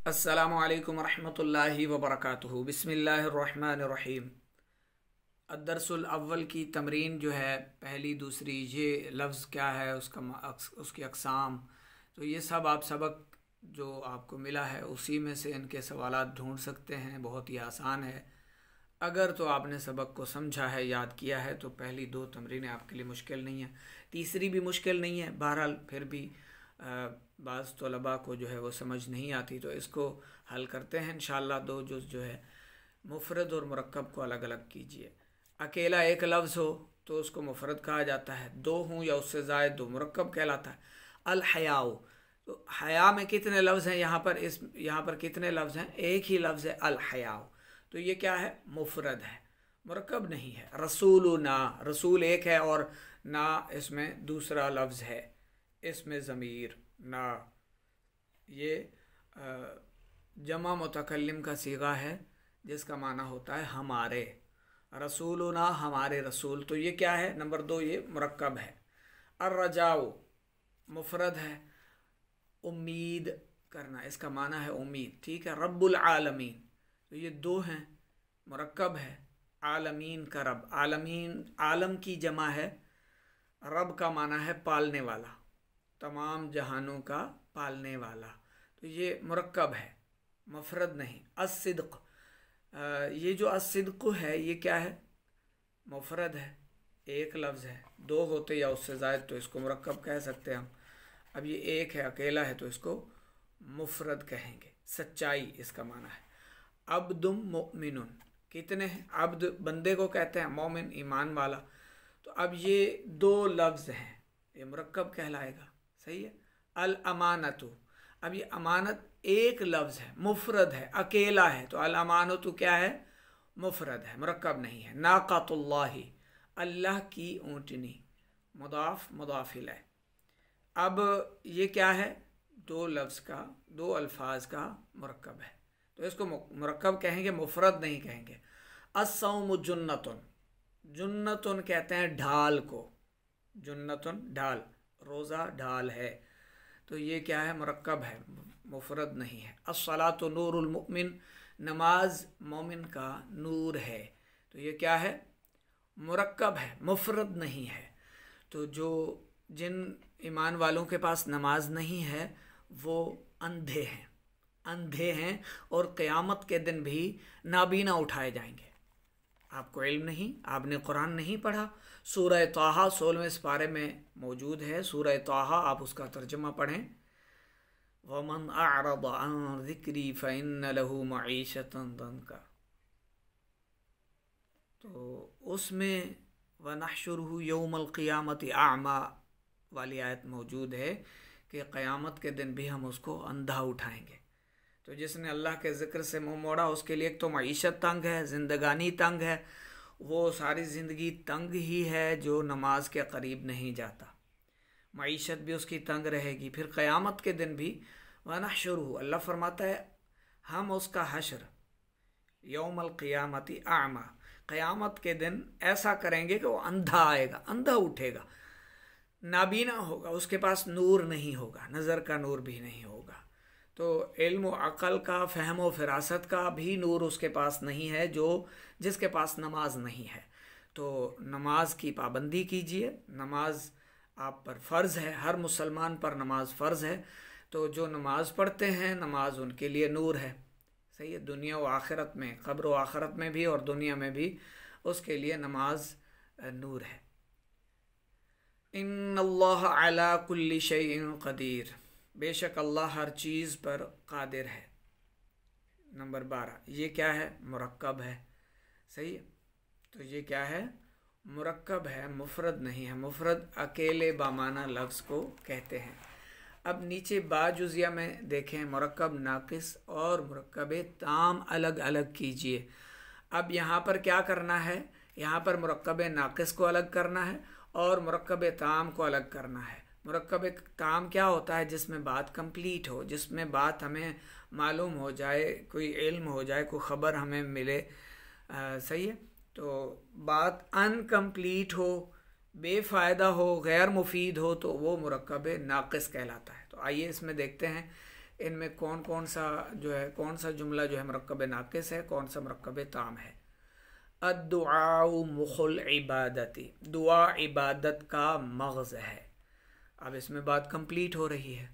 अस्सलामु अलैकुम रहमतुल्लाहि व बरकातुहू। बिस्मिल्लाहिर्रहमानिर्रहीम। अद्दरसुल अव्वल की तमरीन जो है, पहली दूसरी, ये लफ्ज़ क्या है, उसकी अक़साम, तो ये सब आप सबक जो आपको मिला है उसी में से इनके सवालात ढूंढ सकते हैं। बहुत ही आसान है। अगर तो आपने सबक को समझा है, याद किया है, तो पहली दो तमरीनें आपके लिए मुश्किल नहीं है, तीसरी भी मुश्किल नहीं है। बहरहाल फिर भी बाज़ तलबा को जो है वो समझ नहीं आती, तो इसको हल करते हैं इंशाअल्लाह। दो जुज़ जो है, मुफ़रद और मुरक्कब को अलग अलग कीजिए। अकेला एक लफ्ज़ हो तो उसको मुफ़रद कहा जाता है, दो हों या उससे ज़ायद दो मुरक्कब कहलाता है। अल हयाओ, तो हया में कितने लफ्ज़ हैं यहाँ पर कितने लफ्ज़ हैं? एक ही लफ्ज़ है अल हयाओ, तो ये क्या है? मुफ़रद है, मुरक्कब नहीं है। रसूल ना, रसूल एक है और ना इसमें दूसरा लफ्ज़ है, इसमें ज़मीर ना, ये जमा मुतकल्लिम का सीगा है जिसका माना होता है हमारे। रसूलुना, हमारे रसूल, तो ये क्या है? नंबर दो, ये मुरक्कब है। अर्रजाओ मुफरद है, उम्मीद करना, इसका माना है उम्मीद, ठीक है। रब्बुल आलमीन, तो ये दो हैं, मुरक्कब है। आलमीन का रब, आलमीन आलम की जमा है, रब का माना है पालने वाला, तमाम जहानों का पालने वाला, तो ये मुरक्कब है, मुफरद नहीं। अस्सिद्क़, ये जो अस्सिद्क़ है ये क्या है? मुफरद है, एक लफ्ज़ है। दो होते या उससे ज़ायद तो इसको मुरक्कब कह सकते हैं हम। अब ये एक है, अकेला है, तो इसको मुफरद कहेंगे। सच्चाई इसका माना है। अब्दुम मुमिनुन, कितने हैं? अब्द बंदे को कहते हैं, मोमिन ईमान वाला। तो अब ये दो लफ्ज़ हैं, ये मुरक्कब कहलाएगा, सही है। अल अमानतु, अब ये अमानत एक लफ्ज़ है, मुफरद है, अकेला है, तो अल अमानतु क्या है? मुफरद है, मुरक्कब नहीं है। नाक़तुल्लाहि, अल्लाह की ऊँटनी, मुदाफ़ मुदाफ़ इलैह। अब ये क्या है? दो लफ्ज़ का, दो अल्फाज का मुरक्कब है, तो इसको मुरक्कब कहेंगे, मुफरद नहीं कहेंगे। अस्सौमु जुन्नतुन, जुन्नतुन कहते हैं ढाल को, जुन्नतुन ढाल, रोज़ा ढाल है, तो ये क्या है? मुरक्कब है, मुफरद नहीं है। अस्सलातु नूरुल मुमिन, नमाज मोमिन का नूर है, तो ये क्या है? मुरक्कब है, मुफरद नहीं है। तो जो जिन ईमान वालों के पास नमाज नहीं है वो अंधे हैं, अंधे हैं, और क़यामत के दिन भी नाबीना उठाए जाएंगे। आपको इल्म नहीं, आपने कुरान नहीं पढ़ा। सूरह ताहा 16वें पारे में मौजूद है, सूरह ताहा, आप उसका तर्जुमा पढ़ें। वमन अअरद अन ज़िक्री फ़इन्न लहू मईशतन दंका, तो उसमें वनहशुरहु यौमल क़ियामति अअमा वाली आयत मौजूद है कि क़यामत के दिन भी हम उसको अंधा उठाएंगे। तो जिसने अल्लाह के ज़िक्र से मुँह मोड़ा, उसके लिए एक तो मईशत तंग है, ज़िंदगानी तंग है, वो सारी ज़िंदगी तंग ही है जो नमाज के करीब नहीं जाता, मईशत भी उसकी तंग रहेगी। फिर क़यामत के दिन भी वनहशुरहु, अल्लाह फरमाता है हम उसका हशर यौमल क़ियामति अअमा, क़यामत के दिन ऐसा करेंगे कि वो अंधा आएगा, अंधा उठेगा, नाबीना होगा, उसके पास नूर नहीं होगा, नज़र का नूर भी नहीं होगा। तो इल्म व अक़ल का, फ़हम व फ़िरासत का भी नूर उसके पास नहीं है, जो जिसके पास नमाज नहीं है। तो नमाज की पाबंदी कीजिए, नमाज आप पर फ़र्ज़ है, हर मुसलमान पर नमाज फ़र्ज़ है। तो जो नमाज पढ़ते हैं, नमाज उनके लिए नूर है, सही है, दुनिया व आखिरत में, क़ब्र व आखिरत में भी और दुनिया में भी उसके लिए नमाज नूर है। इन्नल्लाह अला कुल्ली शैइन क़दीर, बेशक अल्लाह हर चीज़ पर क़ादिर है। नंबर 12, ये क्या है? मुरक्कब है, सही है। तो ये क्या है? मुरक्कब है, मुफरद नहीं है। मुफरद अकेले बामाना लफ्ज़ को कहते हैं। अब नीचे बाजुज़िया में देखें, मुरक्कब नाक़िस और मुरक्कब ताम अलग अलग कीजिए। अब यहाँ पर क्या करना है? यहाँ पर मुरक्कब नाक़िस को अलग करना है और मुरक्कब ताम को अलग करना है। मुरक्कब ताम क्या होता है? जिसमें बात कंप्लीट हो, जिसमें बात हमें मालूम हो जाए, कोई इल्म हो जाए, कोई ख़बर हमें मिले, सही है। तो बात अनकम्प्लीट हो, बेफ़ायदा हो, गैर मुफीद हो, तो वो मुरक्कब नाक़िस कहलाता है। तो आइए इसमें देखते हैं इनमें कौन कौन सा जो है, कौन सा जुमला जो है मरक्कब नाक़िस है, कौन सा मरक्कब ताम है। अद्दुआउ मुखुल इबादती, दुआ इबादत का मग़ज़ है। अब इसमें बात कंप्लीट हो रही है,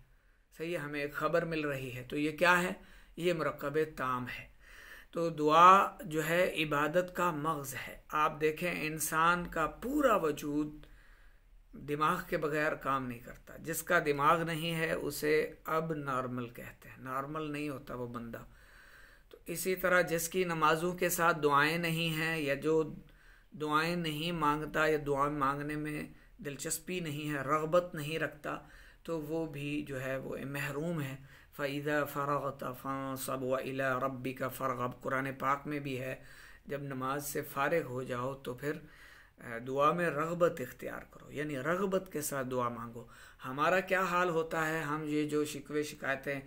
सही है, हमें एक ख़बर मिल रही है। तो ये क्या है, ये मरक्कब ताम है। तो दुआ जो है इबादत का मग़ज़ है। आप देखें इंसान का पूरा वजूद दिमाग के बगैर काम नहीं करता। जिसका दिमाग नहीं है उसे अब नॉर्मल कहते हैं, नॉर्मल नहीं होता वो बंदा। तो इसी तरह जिसकी नमाज़ों के साथ दुआएं नहीं हैं, या जो दुआएं नहीं मांगता या दुआ मांगने में दिलचस्पी नहीं है, रग़बत नहीं रखता, तो वो भी जो है वो महरूम है। फ़इज़ा फ़रग़त फ़ंसब व इला रब्बिका फ़रग़ब, कुरान पाक में भी है, जब नमाज से फ़ारिग हो जाओ तो फिर दुआ में रग़बत इख्तियार करो, यानी रग़बत के साथ दुआ मांगो। हमारा क्या हाल होता है, हम ये जो शिकवे शिकायतें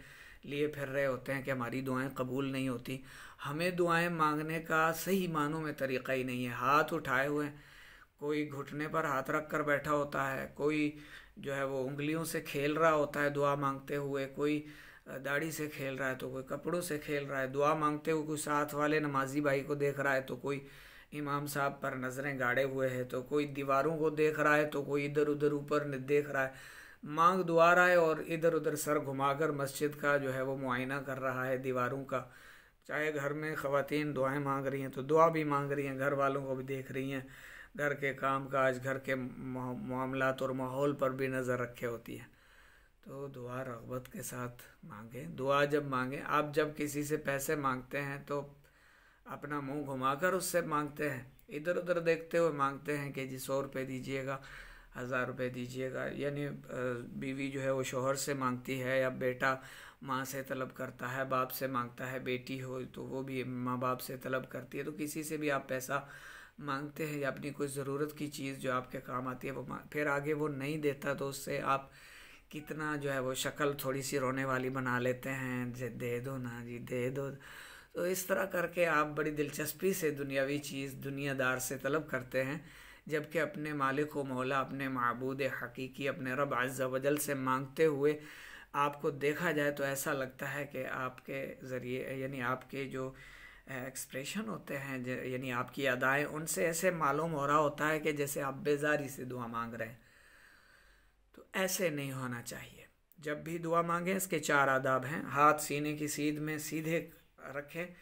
लिए फिर रहे होते हैं कि हमारी दुआएं कबूल नहीं होती। हमें दुआएं मांगने का सही मानों में तरीक़ा ही नहीं है। हाथ उठाए हुए, कोई घुटने पर हाथ रख कर बैठा होता है, कोई जो है वो उंगलियों से खेल रहा होता है दुआ मांगते हुए, कोई दाढ़ी से खेल रहा है, तो कोई कपड़ों से खेल रहा है दुआ मांगते हुए, कोई साथ वाले नमाजी भाई को देख रहा है, तो कोई इमाम साहब पर नज़रें गाड़े हुए है, तो कोई दीवारों को देख रहा है, तो कोई इधर उधर ऊपर देख रहा है, मांग दुआ रहा है, और इधर उधर सर घुमाकर मस्जिद का जो है वो मुआयना कर रहा है दीवारों का। चाहे घर में ख़वातीन दुआएं मांग रही हैं तो दुआ भी मांग रही हैं, घर वालों को भी देख रही हैं, घर के काम काज, घर के मामलात और माहौल पर भी नज़र रखे होती है। तो दुआ रग़बत के साथ मांगें। दुआ जब मांगें, आप जब किसी से पैसे मांगते हैं तो अपना मुंह घुमाकर उससे मांगते हैं, इधर उधर देखते हुए मांगते हैं कि जी 100 रुपये दीजिएगा, 1000 रुपये दीजिएगा। यानी बीवी जो है वो शोहर से मांगती है, या बेटा माँ से तलब करता है, बाप से मांगता है, बेटी हो तो वो भी माँ बाप से तलब करती है। तो किसी से भी आप पैसा मांगते हैं या अपनी कोई ज़रूरत की चीज़ जो आपके काम आती है वो फिर आगे वो नहीं देता, तो उससे आप कितना जो है वो शक्ल थोड़ी सी रोने वाली बना लेते हैं, जे दे दो ना जी, दे दो। तो इस तरह करके आप बड़ी दिलचस्पी से दुनियावी चीज़ दुनियादार से तलब करते हैं, जबकि अपने मालिक व मौला, अपने माबूद हकीकी, अपने रब अज़्ज़ा वजल से मांगते हुए आपको देखा जाए तो ऐसा लगता है कि आपके ज़रिए, यानी आपके जो एक्सप्रेशन होते हैं, यानी आपकी अदाएँ, उनसे ऐसे मालूम हो रहा होता है कि जैसे आप बेजारी से दुआ मांग रहे हैं। तो ऐसे नहीं होना चाहिए। जब भी दुआ मांगें इसके 4 आदाब हैं। हाथ सीने की सीध में सीधे रखें,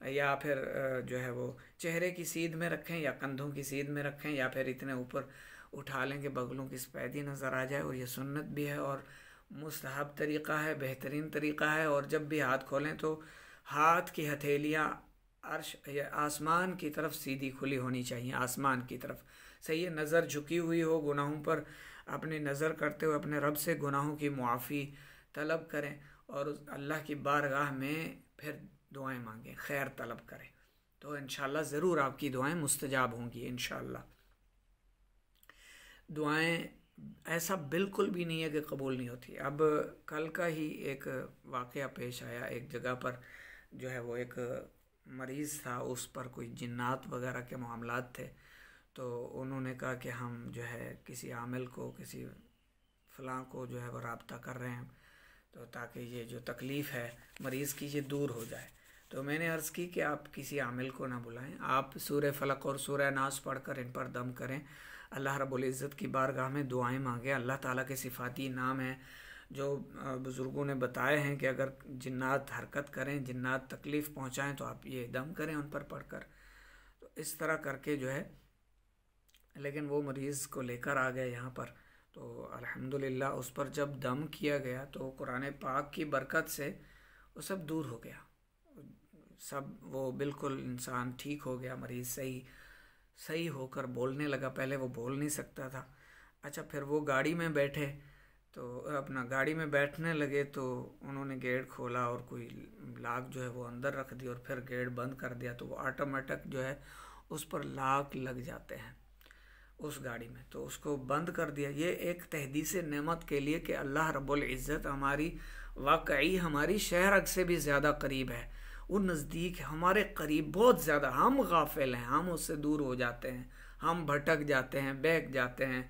या फिर जो है वो चेहरे की सीध में रखें, या कंधों की सीध में रखें, या फिर इतने ऊपर उठा लें कि बगलों की सफ़ेदी नज़र आ जाए। और ये सुन्नत भी है और मुस्तहब तरीक़ा है, बेहतरीन तरीक़ा है। और जब भी हाथ खोलें तो हाथ की हथेलियाँ अर्श या आसमान की तरफ सीधी खुली होनी चाहिए, आसमान की तरफ, सही है। नज़र झुकी हुई हो, गुनाहों पर अपनी नज़र करते हुए अपने रब से गुनाहों की मुआफ़ी तलब करें, और उस अल्लाह की बारगाह में फिर दुआएं मांगें, खैर तलब करें। तो इंशाअल्लाह ज़रूर आपकी दुआएं मुस्तजाब होंगी इंशाअल्लाह। दुआएं ऐसा बिल्कुल भी नहीं है कि कबूल नहीं होती। अब कल का ही एक वाक़या पेश आया, एक जगह पर जो है वो एक मरीज़ था, उस पर कोई जिन्नात वगैरह के मामलात थे। तो उन्होंने कहा कि हम जो है किसी आमिल को, किसी फ़लाँ को जो है वो राब्ता कर रहे हैं, तो ताकि ये जो तकलीफ़ है मरीज़ की ये दूर हो जाए। तो मैंने अर्ज़ की कि आप किसी आमिल को ना बुलाएं, आप सूरह फ़लक और सूरह नास पढ़कर इन पर दम करें, अल्लाह रब्बुल इज़्ज़त की बारगाह में दुआएं मांगें। अल्लाह ताला के सिफ़ाती नाम हैं जो बुज़ुर्गों ने बताए हैं कि अगर जिन्नात हरकत करें, जिन्नात तकलीफ़ पहुँचाएँ, तो आप ये दम करें उन पर पढ़कर। तो इस तरह करके जो है, लेकिन वो मरीज़ को लेकर आ गए यहाँ पर, तो अल्हम्दुलिल्लाह उस पर जब दम किया गया तो कुरान पाक की बरकत से वो सब दूर हो गया, सब वो बिल्कुल इंसान ठीक हो गया, मरीज़ सही होकर बोलने लगा। पहले वो बोल नहीं सकता था। अच्छा, फिर वो गाड़ी में बैठे, तो अपना गाड़ी में बैठने लगे, तो उन्होंने गेट खोला और कोई लाक जो है वो अंदर रख दी और फिर गेट बंद कर दिया। तो वो ऑटोमेटिक जो है उस पर लाक लग जाते हैं उस गाड़ी में, तो उसको बंद कर दिया। ये एक तहदीस नेमत के लिए कि अल्लाह रब्बुल इज़्ज़त हमारी वाकई हमारी शहर से भी ज़्यादा करीब है, वो नज़दीक है, हमारे करीब बहुत ज़्यादा। हम गाफिल हैं, हम उससे दूर हो जाते हैं, हम भटक जाते हैं, बहक जाते हैं,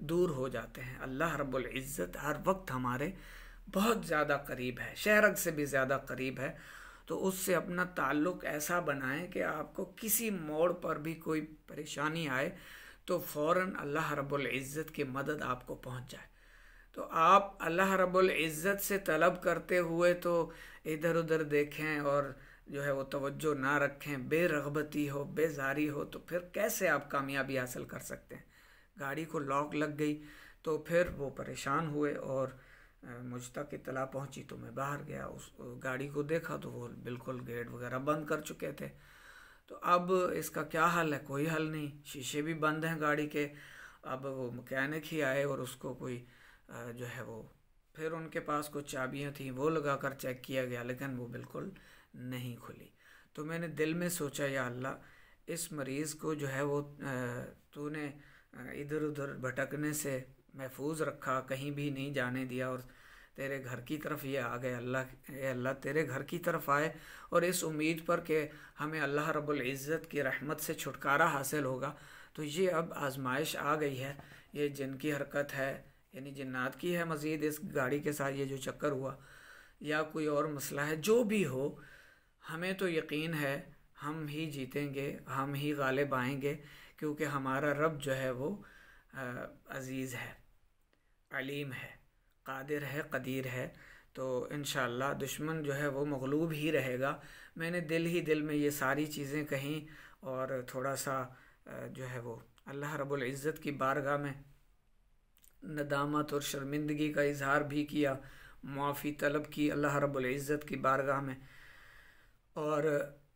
दूर हो जाते हैं। अल्लाह रब्बुल इज़्ज़त हर वक्त हमारे बहुत ज़्यादा करीब है, शहरग से भी ज़्यादा करीब है, तो उससे अपना ताल्लुक़ ऐसा बनाएं कि आपको किसी मोड़ पर भी कोई परेशानी आए तो फ़ौरन अल्लाह रब्बुल इज़्ज़त की मदद आपको पहुंच जाए। तो आप अल्लाह रब्बुल इज़्ज़त से तलब करते हुए तो इधर उधर देखें और जो है वो तवज्जो ना रखें, बेरग़बती हो, बेजारी हो, तो फिर कैसे आप कामयाबी हासिल कर सकते हैं। गाड़ी को लॉक लग गई तो फिर वो परेशान हुए और मुझ तक इत्तला पहुंची तो मैं बाहर गया, उस गाड़ी को देखा तो वो बिल्कुल गेट वगैरह बंद कर चुके थे। तो अब इसका क्या हल है? कोई हल नहीं, शीशे भी बंद हैं गाड़ी के। अब वो मैकेनिक ही आए और उसको कोई जो है वो, फिर उनके पास कुछ चाबियां थी, वो लगा कर चेक किया गया, लेकिन वो बिल्कुल नहीं खुली। तो मैंने दिल में सोचा, या अल्लाह, इस मरीज़ को जो है वो तूने इधर उधर भटकने से महफूज रखा, कहीं भी नहीं जाने दिया और तेरे घर की तरफ ये आ गए। अल्लाह तेरे घर की तरफ आए और इस उम्मीद पर कि हमें अल्लाह रब्बुल इज़्ज़त की रहमत से छुटकारा हासिल होगा। तो ये अब आजमाइश आ गई है, ये जिन की हरकत है, यानी जिन्नात की है, मज़ीद इस गाड़ी के साथ ये जो चक्कर हुआ, या कोई और मसला है, जो भी हो, हमें तो यकीन है हम ही जीतेंगे, हम ही गालिब आएंगे, क्योंकि हमारा रब जो है वो अज़ीज़ है, अलीम है, कादिर है, कदीर है। तो इंशाअल्लाह दुश्मन जो है वो मग़लूब ही रहेगा। मैंने दिल ही दिल में ये सारी चीज़ें कहीं और थोड़ा सा जो है वो अल्लाह रब्बुल इज़्ज़त की बारगाह में नदामत और शर्मिंदगी का इजहार भी किया, माफ़ी तलब की अल्लाह रब्बुल इज़्ज़त की बारगाह में, और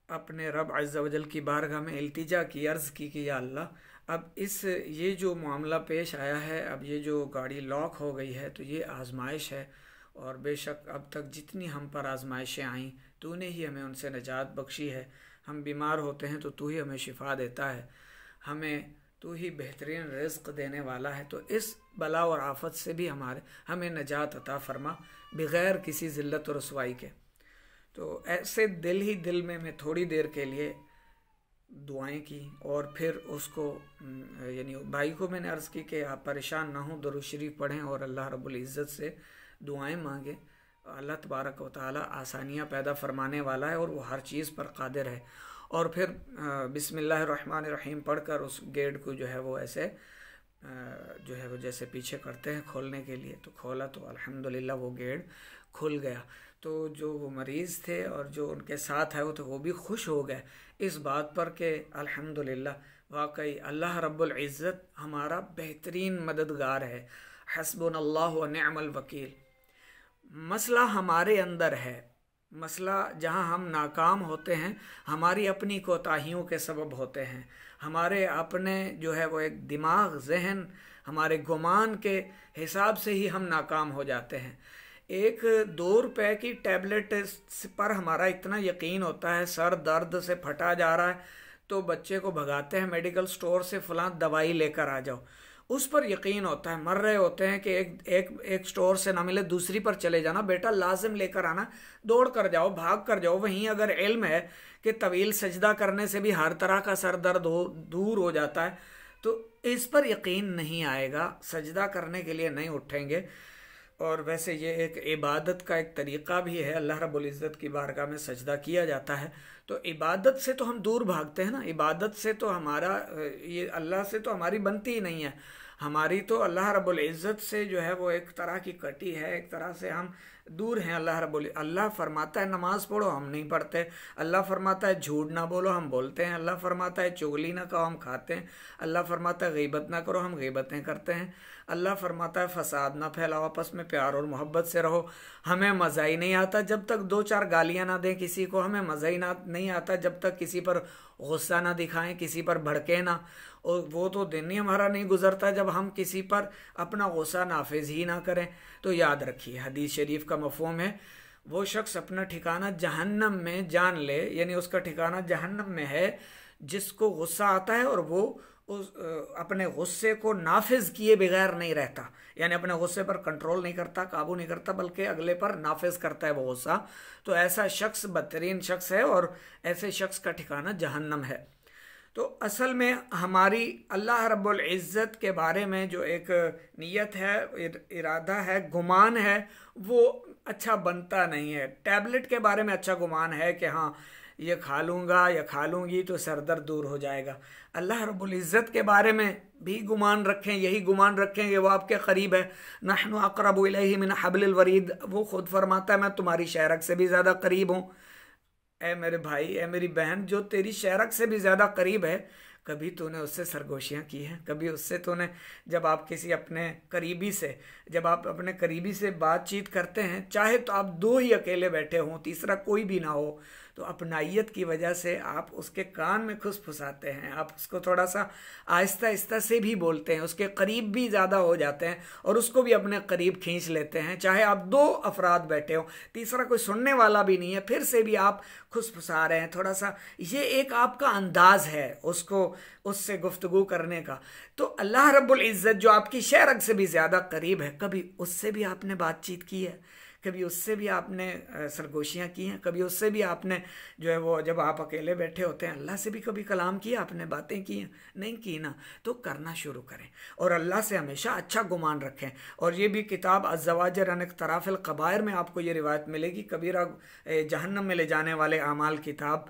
अपने रब अज़्ज़ा वजल की बारगाह में इल्तिजा की, अर्ज़ की कि या अल्लाह, अब ये जो मामला पेश आया है, अब ये जो गाड़ी लॉक हो गई है, तो ये आजमाइश है, और बेशक अब तक जितनी हम पर आजमाइशें आईं, तूने ही हमें उनसे निजात बख्शी है। हम बीमार होते हैं तो तू ही हमें शिफा देता है, हमें तू ही बेहतरीन रिज़्क़ देने वाला है। तो इस बला और आफत से भी हमें निजात अता फरमा, बग़ैर किसी ज़िल्लत और रसवाई के। तो ऐसे दिल ही दिल में मैं थोड़ी देर के लिए दुआएं की, और फिर उसको यानी भाई को मैंने अर्ज़ की कि आप परेशान ना हो, दुरूद शरीफ पढ़ें और अल्लाह रब्बुल इज़्ज़त से दुआएं मांगें। अल्लाह तबारक व तआला आसानियाँ पैदा फरमाने वाला है और वो हर चीज़ पर कादिर है। और फिर बिस्मिल्लाहिर्रहमानिर्रहीम पढ़कर उस गेट को जो है वो ऐसे जो है वो जैसे पीछे करते हैं खोलने के लिए, तो खोला तो अल्हम्दुलिल्लाह वो गेट खुल गया। तो जो वो मरीज़ थे और जो उनके साथ है वो भी खुश हो गए इस बात पर कि अल्हम्दुलिल्लाह वाकई अल्लाह रब्बुल इज़्ज़त हमारा बेहतरीन मददगार है, हस्बुनल्लाहु व निअमल वकील। मसला हमारे अंदर है, मसला जहाँ हम नाकाम होते हैं हमारी अपनी कोताहियों के सबब होते हैं, हमारे अपने जो है वो एक दिमाग, जहन, हमारे गुमान के हिसाब से ही हम नाकाम हो जाते हैं। एक 2 रुपए की टैबलेट पर हमारा इतना यकीन होता है, सर दर्द से फटा जा रहा है तो बच्चे को भगाते हैं मेडिकल स्टोर से, फलां दवाई लेकर आ जाओ, उस पर यकीन होता है। मर रहे होते हैं कि एक स्टोर से ना मिले दूसरी पर चले जाना, बेटा लाजिम लेकर आना, दौड़ कर जाओ, भाग कर जाओ। वहीं अगर इल्म है कि तवील सजदा करने से भी हर तरह का सर दर्द दूर हो जाता है, तो इस पर यकीन नहीं आएगा, सजदा करने के लिए नहीं उठेंगे। और वैसे ये एक इबादत का एक तरीक़ा भी है, अल्लाह रब्बुल इज़्ज़त की बारगाह में सजदा किया जाता है। तो इबादत से तो हम दूर भागते हैं ना, इबादत से तो हमारा ये अल्लाह से तो हमारी बनती ही नहीं है, हमारी तो अल्लाह रब्बुल इज़्ज़त से जो है वो एक तरह की कटी है, एक तरह से हम दूर हैं। अल्लाह फरमाता है नमाज़ पढ़ो, हम नहीं पढ़ते। अल्लाह फरमाता है झूठ ना बोलो, हम बोलते हैं। अल्लाह फरमाता है चुगली ना करो, हम खाते हैं। अल्लाह फरमाता है गीबत ना करो, हम गीबतें करते हैं। अल्लाह फरमाता है फसाद ना फैलाओ, आपस में प्यार और मोहब्बत से रहो। हमें मज़ा ही नहीं आता जब तक 2-4 गालियाँ ना दें किसी को, हमें मज़ा ही नहीं आता जब तक किसी पर गुस्सा ना दिखाएं, किसी पर भड़के ना। और वो तो दिन ही हमारा नहीं गुजरता जब हम किसी पर अपना गुस्सा नाफिज ही ना करें। तो याद रखिए, हदीस शरीफ का मफ़हूम है, वो शख्स अपना ठिकाना जहन्नम में जान ले, यानी उसका ठिकाना जहन्नम में है, जिसको गुस्सा आता है और वो अपने गुस्से को नाफिज किए बगैर नहीं रहता, यानी अपने गुस्से पर कंट्रोल नहीं करता, काबू नहीं करता, बल्कि अगले पर नाफिज करता है वो गुस्सा। तो ऐसा शख्स बदतरीन शख्स है और ऐसे शख्स का ठिकाना जहन्नम है। तो असल में हमारी अल्लाह रब्बुल इज़्ज़त के बारे में जो एक नीयत है, इरादा है, गुमान है, वो अच्छा बनता नहीं है। टैबलेट के बारे में अच्छा गुमान है कि हाँ ये खा लूँगा या खा लूँगी तो सर दर्द दूर हो जाएगा। अल्लाह रब्बुल इज़्ज़त के बारे में भी गुमान रखें, यही गुमान रखें कि वो आपके करीब है। नहनु अक़रबु इलैहि मिन हब्लिल वरीद, वो खुद फरमाता है मैं तुम्हारी शेरक से भी ज़्यादा करीब हूँ। ए मेरे भाई, ए मेरी बहन, जो तेरी शेरक से भी ज़्यादा करीब है, कभी तूने उससे सरगोशियाँ की हैं? कभी उससे तूने, जब आप किसी अपने करीबी से, जब आप अपने करीबी से बातचीत करते हैं, चाहे तो आप दो ही अकेले बैठे हों, तीसरा कोई भी ना हो, तो अपनाइयत की वजह से आप उसके कान में खुसफुसाते हैं, आप उसको थोड़ा सा आहिस्ता आहिस्ता से भी बोलते हैं, उसके करीब भी ज़्यादा हो जाते हैं और उसको भी अपने करीब खींच लेते हैं। चाहे आप दो अफराद बैठे हो, तीसरा कोई सुनने वाला भी नहीं है, फिर से भी आप खुसफुसा रहे हैं थोड़ा सा। ये एक आपका अंदाज है उसको, उससे गुफ्तगू करने का। तो अल्लाह रब्बुल इज़्ज़त जो आपकी शेरक से भी ज़्यादा करीब है, कभी उससे भी आपने बातचीत की है? कभी उससे भी आपने सरगोशियाँ की हैं? कभी उससे भी आपने जो है वो, जब आप अकेले बैठे होते हैं, अल्लाह से भी कभी कलाम किया आपने, बातें की हैं? नहीं की ना। तो करना शुरू करें और अल्लाह से हमेशा अच्छा गुमान रखें। और ये भी किताब अज़्ज़वाजिर अन इक़्तिराफ़िल क़बाइर में आपको ये रिवायत मिलेगी, कबीरा जहन्नम में ले जाने वाले आमाल किताब,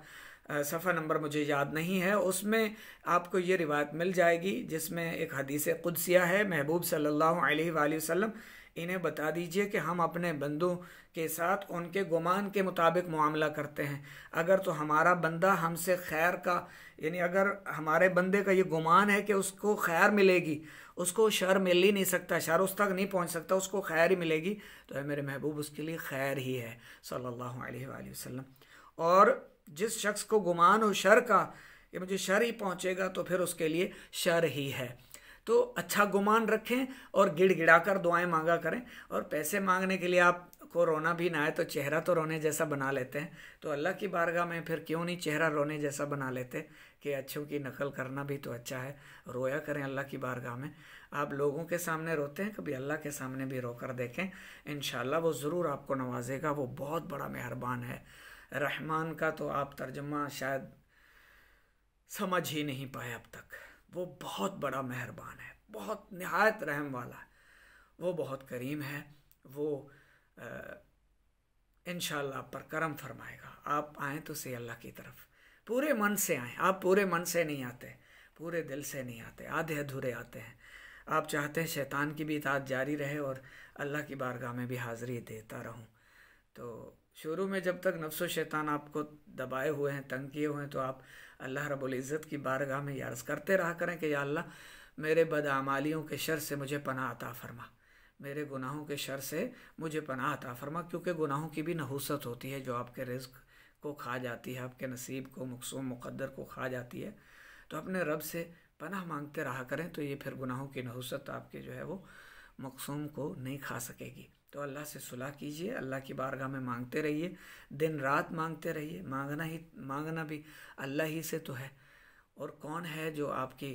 सफ़ा नंबर मुझे याद नहीं है, उसमें आपको ये रिवायत मिल जाएगी जिसमें एक हदीस कुदसिया है। महबूब सल्लल्लाहु अलैहि वसल्लम, इन्हें बता दीजिए कि हम अपने बंदों के साथ उनके गुमान के मुताबिक मुआमला करते हैं। अगर तो हमारा बंदा हमसे खैर का, यानी अगर हमारे बंदे का ये गुमान है कि उसको खैर मिलेगी, उसको शर मिल ही नहीं सकता, शर उस तक नहीं पहुंच सकता, उसको खैर ही मिलेगी, तो है मेरे महबूब उसके लिए खैर ही है सल्लल्लाहु अलैहि वसल्लम। और जिस शख्स को गुमान हो शर का कि मुझे शर ही पहुंचेगा, तो फिर उसके लिए शर ही है। तो अच्छा गुमान रखें और गिड़गिड़ा कर दुआएं मांगा करें। और पैसे मांगने के लिए आपको रोना भी ना आए तो चेहरा तो रोने जैसा बना लेते हैं, तो अल्लाह की बारगाह में फिर क्यों नहीं चेहरा रोने जैसा बना लेते कि अच्छों की नकल करना भी तो अच्छा है। रोया करें अल्लाह की बारगाह में। आप लोगों के सामने रोते हैं, कभी अल्लाह के सामने भी रोकर देखें, इंशाअल्लाह वो ज़रूर आपको नवाजेगा। वो बहुत बड़ा मेहरबान है। रहमान का तो आप तर्जुमा शायद समझ ही नहीं पाए अब तक। वो बहुत बड़ा मेहरबान है, बहुत निहायत रहम वाला है, वो बहुत करीम है। वो इंशाअल्लाह आप पर करम फरमाएगा। आप आएँ तो सही अल्लाह की तरफ, पूरे मन से आएँ। आप पूरे मन से नहीं आते, पूरे दिल से नहीं आते, आधे अधूरे आते हैं। आप चाहते हैं शैतान की भी इताअत जारी रहे और अल्लाह की बारगाह में भी हाज़िरी देता रहूं। तो शुरू में जब तक नफ्स व शैतान आपको दबाए हुए हैं, तंग किए हुए हैं, तो आप अल्लाह रब्बुल इज़्ज़त की बारगाह में ये अर्ज़ करते रहा करें कि या अल्लाह, मेरे बदआमालियों के शर से मुझे पनाह अता फरमा, मेरे गुनाहों के शर से मुझे पनाह अता फरमा। क्योंकि गुनाहों की भी नहूसत होती है जो आपके रिज़्क़ को खा जाती है, आपके नसीब को, मक़सूम मुक़द्दर को खा जाती है। तो अपने रब से पनाह मांगते रहा करें, तो ये फिर गुनाहों की नहूसत आपके जो है वो मक़सूम को नहीं खा सकेगी। तो अल्लाह से सुलह कीजिए, अल्लाह की बारगाह में मांगते रहिए, दिन रात मांगते रहिए। मांगना भी अल्लाह ही से तो है, और कौन है जो आपकी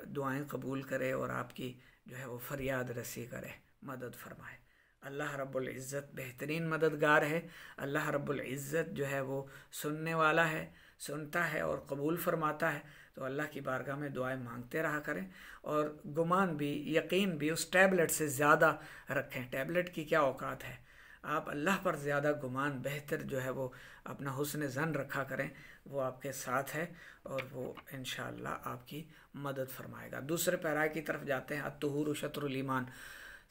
दुआएं कबूल करे और आपकी जो है वो फरियाद रसी करे, मदद फरमाए। अल्लाह रब्बुल इज़्ज़त बेहतरीन मददगार है। अल्लाह रब्बुल इज़्ज़त जो है वो सुनने वाला है, सुनता है और कबूल फरमाता है। तो अल्लाह की बारगाह में दुआएं मांगते रहा करें और गुमान भी, यकीन भी उस टैबलेट से ज़्यादा रखें। टैबलेट की क्या औकात है, आप अल्लाह पर ज़्यादा गुमान, बेहतर जो है वो अपना हुस्न ज़न रखा करें, वो आपके साथ है और वो इंशाअल्लाह आपकी मदद फरमाएगा। दूसरे पैरा की तरफ जाते हैं। अत्तुहूरु शत्रुल ईमान,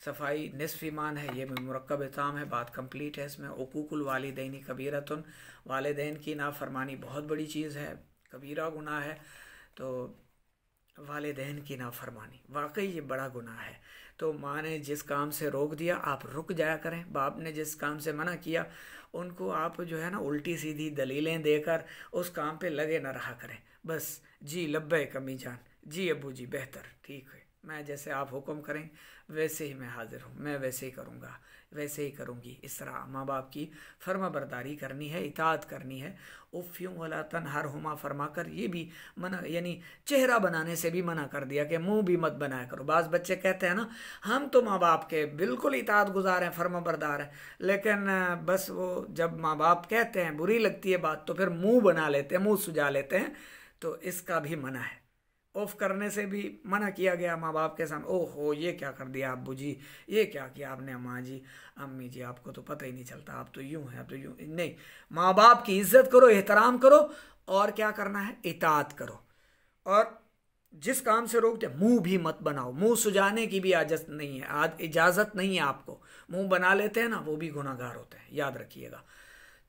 सफाई निस्फ़ ईमान है। ये मुरक्कब इताम है, बात कंप्लीट है इसमें। उकूकुल वालिदैन कबीरतुन, वालिदैन की नाफरमानी बहुत बड़ी चीज़ है, कबीरा गुनाह है। तो वालिदैन की नाफरमानी वाकई ये बड़ा गुनाह है। तो माँ ने जिस काम से रोक दिया आप रुक जाया करें, बाप ने जिस काम से मना किया उनको आप जो है ना उल्टी सीधी दलीलें देकर उस काम पे लगे ना रहा करें। बस जी लब्बैक अम्मी जान, जी अब्बू जी, बेहतर, ठीक है, मैं जैसे आप हुक्म करें वैसे ही मैं हाजिर हूँ, मैं वैसे ही करूँगा, वैसे ही करूँगी। इस तरह माँ बाप की फर्मा बरदारी करनी है, इताअत करनी है। उफ़्यूं वला तनहरहुमा फरमाकर ये भी मना, यानी चेहरा बनाने से भी मना कर दिया कि मुंह भी मत बनाया करो। बाज़ बच्चे कहते हैं ना, हम तो माँ बाप के बिल्कुल इताअत गुजार हैं, फर्मा बरदार हैं, लेकिन बस वो जब माँ बाप कहते हैं, बुरी लगती है बात, तो फिर मुँह बना लेते हैं, मुँह सुझा लेते हैं। तो इसका भी मना है। ऑफ करने से भी मना किया गया माँ बाप के सामने। ओहो ये क्या कर दिया अब्बू जी, ये क्या किया आपने अम्मा जी, अम्मी जी, आपको तो पता ही नहीं चलता, आप तो यूं हैं, आप तो यूं नहीं। माँ बाप की इज्जत करो, एहतराम करो, और क्या करना है, इताअत करो। और जिस काम से रोकते मुंह भी मत बनाओ, मुंह सुजाने की भी इजाजत नहीं है, इजाजत नहीं है आपको। मुंह बना लेते हैं ना, वो भी गुनाहगार होते हैं, याद रखिएगा।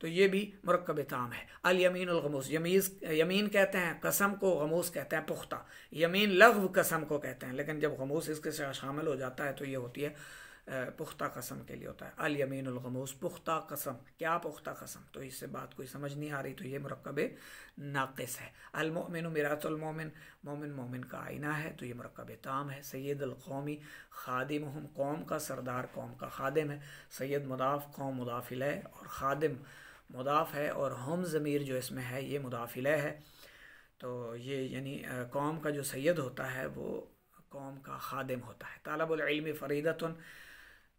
तो ये भी मुरक्कब ताम है। अल यमीन उल गमूस, यमीन कहते हैं कसम को, गमूस कहते हैं पुख्ता। यमीन लग़्व कसम को कहते हैं, लेकिन जब गमूस इसके साथ शामिल हो जाता है तो ये होती है पुख्ता कसम के लिए होता है। अल यमीन उल गमूस, पुख्ता कसम। क्या पुख्ता कसम, तो इससे बात कोई समझ नहीं आ रही, तो ये मुरक्कब नाक़िस है। अल मोमिन मिरातुल मोमिन, मोमिन मोमिन का आईना है, तो ये मुरक्कब ताम है। सैयदुल कौमी खादिमुहुम, कौम का सरदार कौम का खादिम है। सैयद मुदाफ़, कौम मुदाफ़ इलैह, और खादिम मुदाफ़ है, और हम ज़मीर जो इसमें है ये मुदाफ़ इलैह है। तो ये यानी कौम का जो सैयद होता है वो कौम का खादिम होता है। तालबुल इल्मी फ़रीदतुन,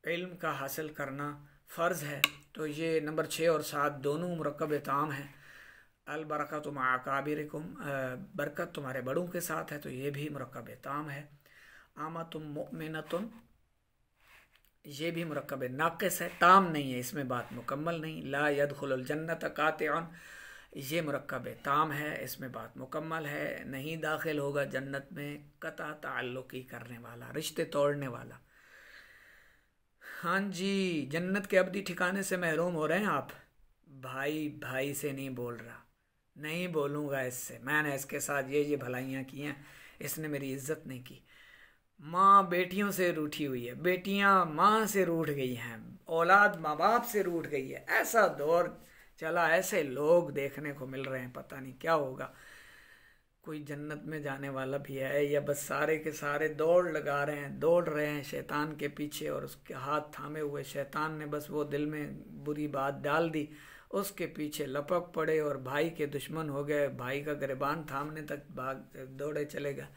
इल्म का हासिल करना फ़र्ज़ है। तो ये नंबर 6 और 7 दोनों मुरक्कब ताम हैं। अल बरकतु मअ अकाबिरिकुम, बरकत तुम्हारे बड़ों के साथ है, तो ये भी मुरक्कब ताम है। आमतुम मुमिनतुन, ये भी मुरक्कब नाक़िस है, ताम नहीं है, इसमें बात मुकम्मल नहीं। ला यदखुलुल जन्नत कातिअन, ये मुरक्कब ताम है, इसमें बात मुकम्मल है, नहीं दाखिल होगा जन्नत में कता ताल्लुक़ी करने वाला, रिश्ते तोड़ने वाला। हाँ जी, जन्नत के अबदी ठिकाने से महरूम हो रहे हैं आप। भाई भाई से नहीं बोल रहा, नहीं बोलूँगा इससे, मैंने इसके साथ ये भलाइयाँ की हैं, इसने मेरी इज्जत नहीं की। माँ बेटियों से रूठी हुई है, बेटियाँ माँ से रूठ गई हैं, औलाद माँ बाप से रूठ गई है। ऐसा दौर चला, ऐसे लोग देखने को मिल रहे हैं, पता नहीं क्या होगा। कोई जन्नत में जाने वाला भी है या बस सारे के सारे दौड़ लगा रहे हैं, दौड़ रहे हैं शैतान के पीछे, और उसके हाथ थामे हुए शैतान ने बस वो दिल में बुरी बात डाल दी, उसके पीछे लपक पड़े और भाई के दुश्मन हो गए। भाई का गिरबान थामने तक भाग दौड़े चले गए।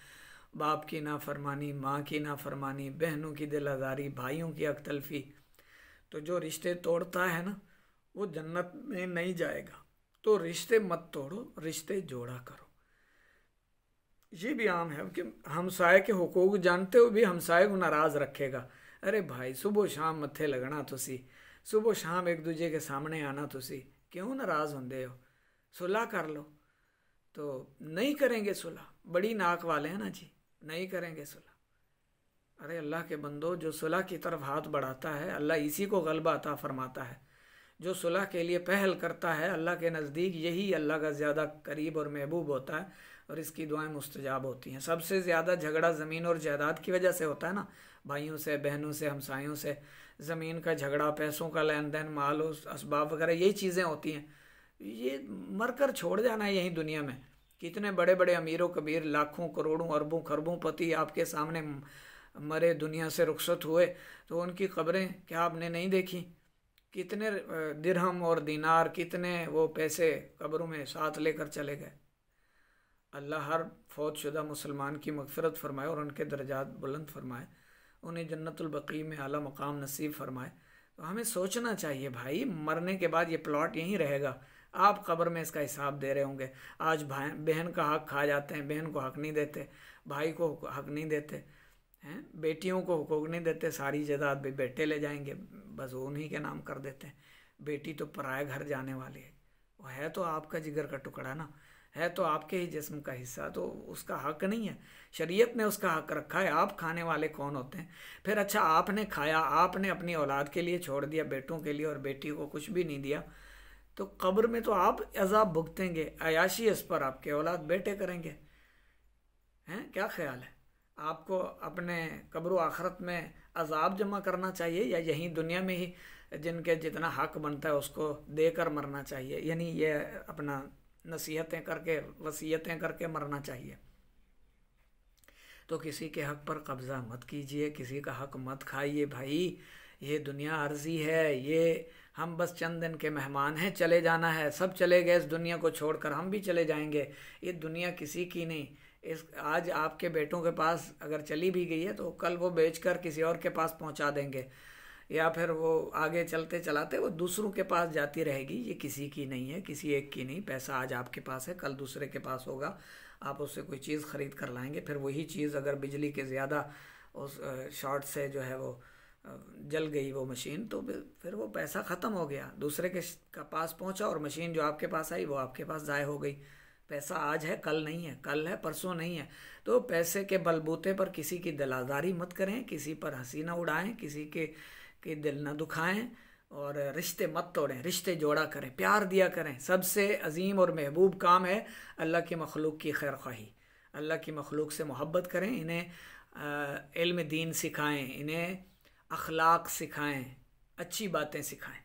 बाप की नाफरमानी, माँ की नाफरमानी, बहनों की दिल आज़ारी, भाइयों की अकतलफी। तो जो रिश्ते तोड़ता है ना, वो जन्नत में नहीं जाएगा। तो रिश्ते मत तोड़ो, रिश्ते जोड़ा करो। ये भी आम है कि हमसाए के हुकूक जानते हो भी हमसाए को नाराज़ रखेगा। अरे भाई, सुबह शाम मत्थे लगना तुसी, सुबह शाम एक दूजे के सामने आना तुसी, क्यों नाराज़ होंदे हो, सुलह कर लो। तो नहीं करेंगे सुलह, बड़ी नाक वाले हैं ना जी, नहीं करेंगे सुलह। अरे अल्लाह के बंदो, जो सुलह की तरफ हाथ बढ़ाता है अल्लाह इसी को गलबा अता फरमाता है। जो सुलह के लिए पहल करता है अल्लाह के नज़दीक यही अल्लाह का ज़्यादा करीब और महबूब होता है, और इसकी दुआएं मुस्तजाब होती हैं। सबसे ज़्यादा झगड़ा ज़मीन और जायदाद की वजह से होता है ना, भाइयों से, बहनों से, हमसायों से। ज़मीन का झगड़ा, पैसों का लेन देन, माल असबाब वगैरह, यही चीज़ें होती हैं। ये मरकर छोड़ जाना है यहीं दुनिया में। कितने बड़े बड़े अमीरों कबीर, लाखों करोड़ों अरबों खरबों पति आपके सामने मरे, दुनिया से रुखसत हुए, तो उनकी कब्रें क्या आपने नहीं देखी? कितने दिरहम और दीनार, कितने वो पैसे कब्रों में साथ लेकर चले गए। अल्लाह हर फौतशुदा मुसलमान की मग़फ़िरत फ़रमाए और उनके दर्जात बुलंद फ़रमाए, उन्हें जन्नतुल बक़ी में आला मकाम नसीब फ़रमाए। तो हमें सोचना चाहिए भाई, मरने के बाद ये प्लॉट यहीं रहेगा, आप कब्र में इसका हिसाब दे रहे होंगे। आज भाई बहन का हक़ खा जाते हैं, बहन को हक़ नहीं देते, भाई को हक़ नहीं देते हैं, बेटियों को हुकूक नहीं देते, सारी जायदाद भी बेटे ले जाएंगे, बस उन्हीं के नाम कर देते हैं। बेटी तो पराए घर जाने वाली है, वो है तो आपका जिगर का टुकड़ा ना, है तो आपके ही जिस्म का हिस्सा, तो उसका हक़ नहीं है। शरीयत ने उसका हक़ रखा है। आप खाने वाले कौन होते हैं? फिर अच्छा, आपने खाया, आपने अपनी औलाद के लिए छोड़ दिया, बेटों के लिए, और बेटी को कुछ भी नहीं दिया, तो कब्र में तो आप अजाब भुगतेंगे। अयाशी इस पर आपके औलाद बेटे करेंगे। हैं, क्या ख्याल है? आपको अपने कब्र आखरत में अजाब जमा करना चाहिए, या यहीं दुनिया में ही जिनके जितना हक़ बनता है उसको देकर मरना चाहिए? यानी ये अपना नसीहतें करके, वसीयतें करके मरना चाहिए। तो किसी के हक़ पर कब्ज़ा मत कीजिए, किसी का हक़ मत खाइए भाई। ये दुनिया अर्जी है, ये हम बस चंद दिन के मेहमान हैं, चले जाना है। सब चले गए इस दुनिया को छोड़कर, हम भी चले जाएंगे। ये दुनिया किसी की नहीं। इस आज आपके बेटों के पास अगर चली भी गई है तो कल वो बेचकर किसी और के पास पहुंचा देंगे। या फिर वो आगे चलते चलाते वो दूसरों के पास जाती रहेगी। ये किसी की नहीं है, किसी एक की नहीं। पैसा आज आपके पास है, कल दूसरे के पास होगा, आप उससे कोई चीज़ ख़रीद कर लाएंगे, फिर वही चीज़ अगर बिजली के ज़्यादा उस शॉर्ट से जो है वो जल गई वो मशीन, तो फिर वो पैसा ख़त्म हो गया, दूसरे के का पास पहुंचा और मशीन जो आपके पास आई वो आपके पास ज़ाय हो गई। पैसा आज है, कल नहीं है, कल है, परसों नहीं है। तो पैसे के बलबूते पर किसी की दिलादारी मत करें, किसी पर हंसी ना उड़ाएं, किसी के दिल ना दुखाएं, और रिश्ते मत तोड़ें, रिश्ते जोड़ा करें, प्यार दिया करें। सबसे अजीम और महबूब काम है अल्लाह की मखलूक की खैर ख्वाही। अल्लाह की मखलूक से मोहब्बत करें, इन्हें इल्म दीन सिखाएं, इन्हें अखलाक सिखाएं, अच्छी बातें सिखाएं।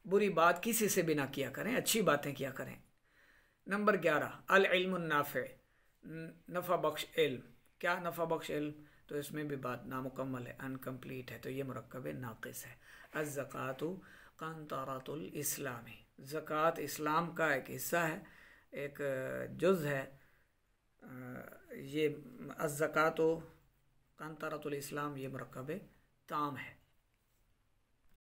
बुरी बात किसी से भी ना किया करें, अच्छी बातें किया करें। नंबर 11, अल इल्मुन नाफ़े, नफ़ा बख्श इल्म। क्या नफ़ा बख्श इल्म? तो इसमें भी बात नामुकम्मल है, अनकम्प्लीट है, तो ये मुरक्कब नाक़िस है। अज़्ज़कातु क़ंतारतुल इस्लामी, ज़कात इस्लाम का एक हिस्सा है, एक जुज़ है। ये अज़्ज़कातु क़ंतारतुल इस्लाम ये मुरक्कब ताम है।